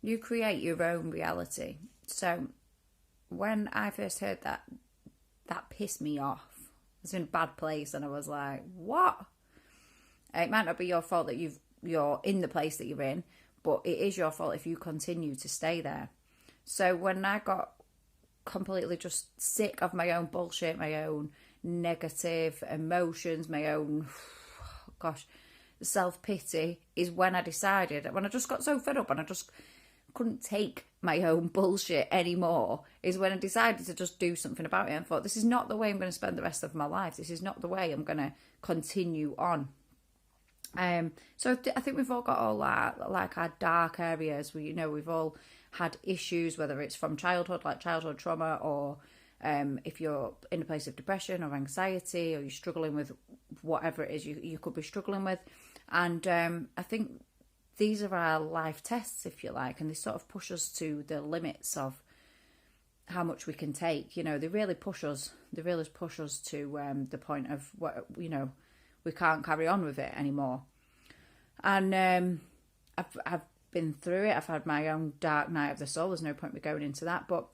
You create your own reality. So when I first heard that, that pissed me off. I was in a bad place and I was like, what? It might not be your fault that you're in the place that you're in, but it is your fault if you continue to stay there. So when I got completely just sick of my own bullshit, my own negative emotions, my own, gosh, self-pity, is when I decided, when I just got so fed up and I just couldn't take my own bullshit anymore, is when I decided to just do something about it and thought, this is not the way I'm going to spend the rest of my life. This is not the way I'm going to continue on. So I think we've all got all that, like our dark areas. We've all had issues, whether it's from childhood, like childhood trauma, or if you're in a place of depression or anxiety, or you're struggling with whatever it is you could be struggling with. And I think these are our life tests, if you like, and they sort of push us to the limits of how much we can take. They really push us. They really push us to the point of what we can't carry on with it anymore. And I've been through it. I've had my own dark night of the soul. There's no point me going into that. But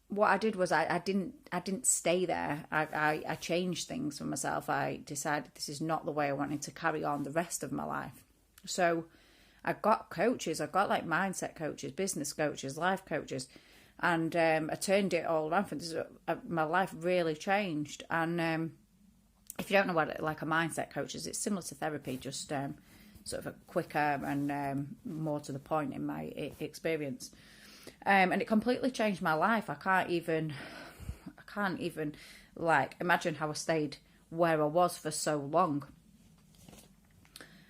what I did was I didn't stay there. I changed things for myself. I decided this is not the way I wanted to carry on the rest of my life. So I got coaches. I got like mindset coaches, business coaches, life coaches, and I turned it all around. My life really changed. And if you don't know what like a mindset coach is, it's similar to therapy, just sort of a quicker and more to the point in my experience. And it completely changed my life. I can't even like imagine how I stayed where I was for so long.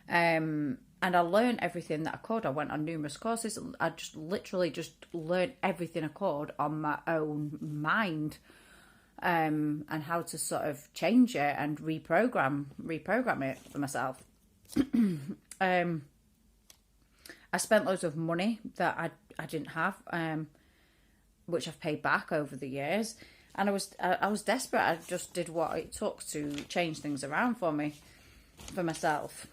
And I learned everything that I could. I went on numerous courses. I just literally learned everything I could on my own mind, and how to sort of change it and reprogram it for myself. I spent loads of money that I didn't have, which I've paid back over the years, and I was desperate. I just did what it took to change things around for myself.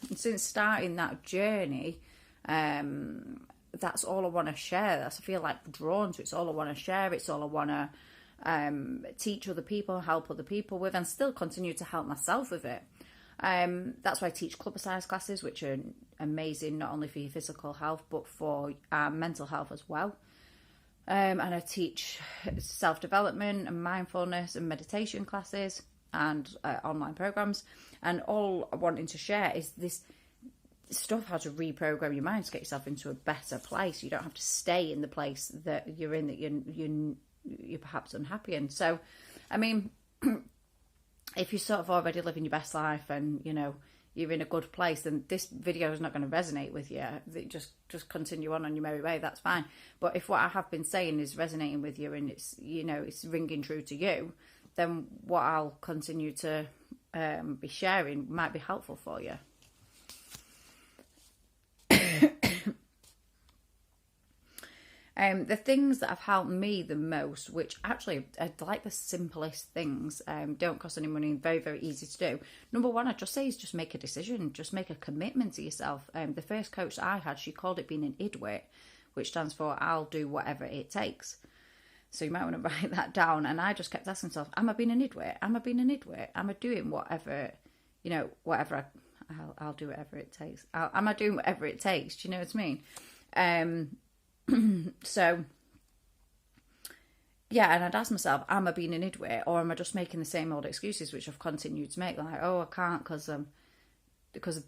And since starting that journey, that's all I want to share. I feel like drawn to. It's all I want to share. It's all I want to teach other people, help other people with, and still continue to help myself with it. That's why I teach club size classes, which are amazing, not only for your physical health, but for mental health as well. And I teach self-development and mindfulness and meditation classes and online programs. And all I'm wanting to share is this stuff, how to reprogram your mind to get yourself into a better place. You don't have to stay in the place that you're in, that you're perhaps unhappy in. So, I mean, if you're sort of already living your best life and, you're in a good place, then this video is not going to resonate with you. Just continue on your merry way, that's fine. But if what I have been saying is resonating with you and it's, it's ringing true to you, then what I'll continue to be sharing might be helpful for you. The things that have helped me the most, which actually are like the simplest things, don't cost any money and very, very easy to do. Number one, I'd just say is just make a decision, just make a commitment to yourself. The first coach that I had, she called it being an IDWIT, which stands for I'll do whatever it takes. So you might want to write that down. And I just kept asking myself, am I being an IDWIT? Am I being an IDWIT? Am I doing whatever, whatever, I'll do whatever it takes. Am I doing whatever it takes? Do you know what I mean? So, yeah, and I'd ask myself, am I being an IDWIT, or am I just making the same old excuses, which I've continued to make, like, oh, I can't because of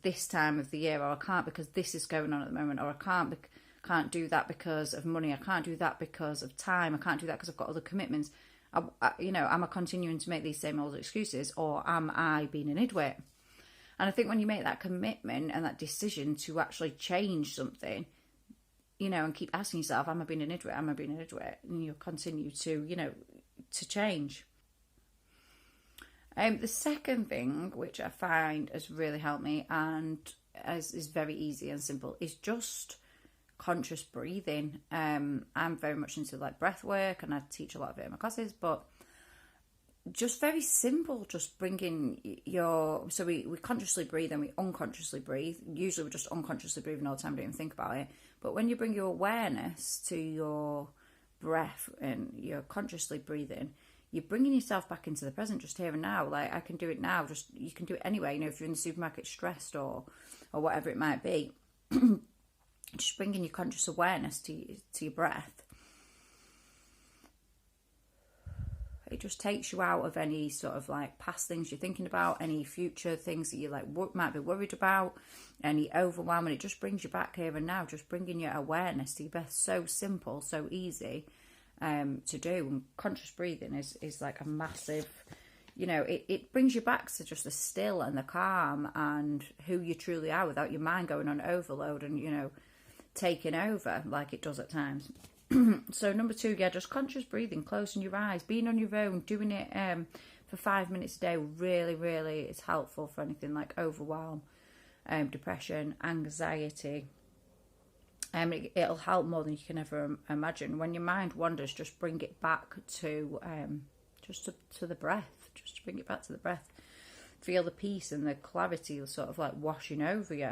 this time of the year, or I can't because this is going on at the moment, or I can't do that because of money, I can't do that because of time, I can't do that because I've got other commitments. Am I continuing to make these same old excuses, or am I being an IDWIT? And I think when you make that commitment and that decision to actually change something, and keep asking yourself, am I being an IDWIT? Am I being an IDWIT? And you'll continue to, to change. The second thing, which I find has really helped me and is very easy and simple, is just conscious breathing. I'm very much into like breath work, and I teach a lot of it in my classes, but just very simple, just bringing your, so we consciously breathe and we unconsciously breathe. Usually we're just unconsciously breathing all the time, don't even think about it. But when you bring your awareness to your breath and you're consciously breathing, you're bringing yourself back into the present, just here and now. Like, I can do it now, just, you can do it anyway. You know, if you're in the supermarket stressed or whatever it might be, just bringing your conscious awareness to your breath. It just takes you out of any sort of like past things you're thinking about, any future things that you like might be worried about, any overwhelm, and it just brings you back here and now, just bringing your awareness to your breath. So simple, so easy to do. And conscious breathing is like a massive, you know, it brings you back to just the still and the calm and who you truly are without your mind going on overload and, you know, taking over like it does at times. So number 2, yeah, just conscious breathing, closing your eyes, being on your own, doing it for 5 minutes a day really, really is helpful for anything like overwhelm, depression, anxiety. It'll help more than you can ever imagine. When your mind wanders, just bring it back to to the breath. Just bring it back to the breath. Feel the peace and the clarity sort of like washing over you.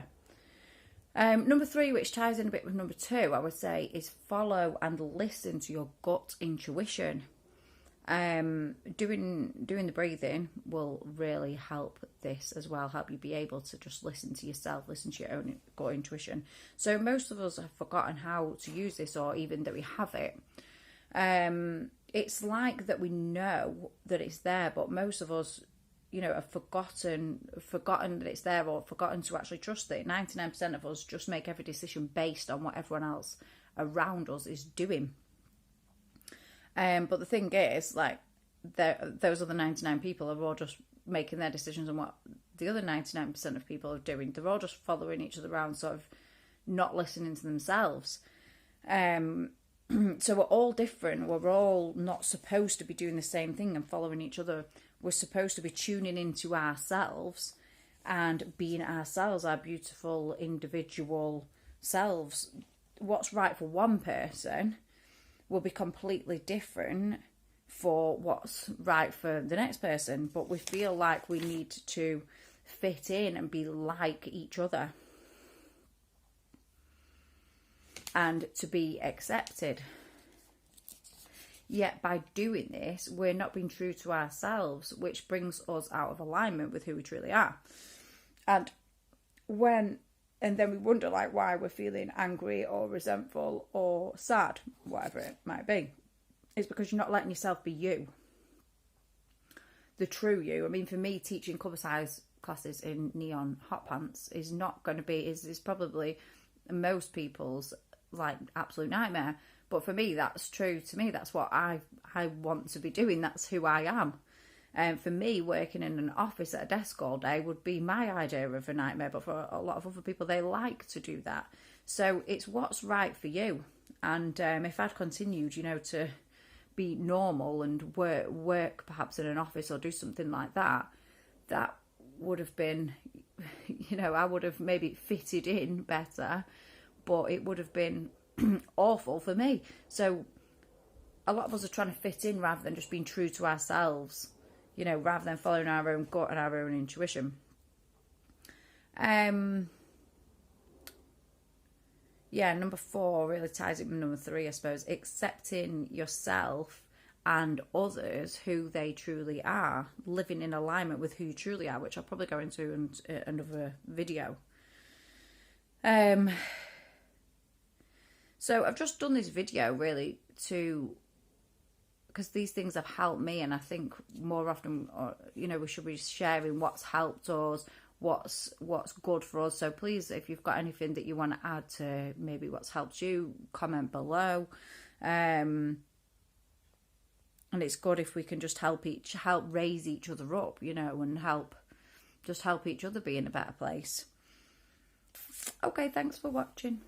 Number 3, which ties in a bit with number 2, I would say, is follow and listen to your gut intuition. Doing the breathing will really help this as well, help you be able to just listen to yourself, listen to your own gut intuition. So most of us have forgotten how to use this, or even that we have it. It's like that we know that it's there, but most of us, you know, have forgotten that it's there, or forgotten to actually trust it. 99% of us just make every decision based on what everyone else around us is doing. But the thing is, like, those other 99 people are all just making their decisions on what the other 99% of people are doing. They're all just following each other around, sort of not listening to themselves. So we're all different. We're all not supposed to be doing the same thing and following each other. We're supposed to be tuning into ourselves and being ourselves, our beautiful individual selves. What's right for one person will be completely different for what's right for the next person. But we feel like we need to fit in and be like each other and to be accepted. Yet by doing this, we're not being true to ourselves, which brings us out of alignment with who we truly are. And then we wonder like why we're feeling angry or resentful or sad, whatever it might be. It's because you're not letting yourself be you. The true you. I mean, for me, teaching cover size classes in neon hot pants is not going to be, is probably most people's like absolute nightmare. But for me, that's true to me. That's what I want to be doing. That's who I am. And for me, working in an office at a desk all day would be my idea of a nightmare. But for a lot of other people, they like to do that. So it's what's right for you. And if I'd continued, you know, to be normal and work perhaps in an office or do something like that, that would have been, you know, I would have maybe fitted in better, but it would have been awful for me. So a lot of us are trying to fit in rather than just being true to ourselves, you know, rather than following our own gut and our own intuition. Number 4 really ties in with number 3, I suppose. Accepting yourself and others who they truly are, living in alignment with who you truly are, which I'll probably go into in another video. So I've just done this video really because these things have helped me, and I think more often, you know, we should be sharing what's helped us, what's good for us. So please, if you've got anything that you want to add to maybe what's helped you, comment below. And it's good if we can just help raise each other up, you know, and help each other be in a better place. Okay, thanks for watching.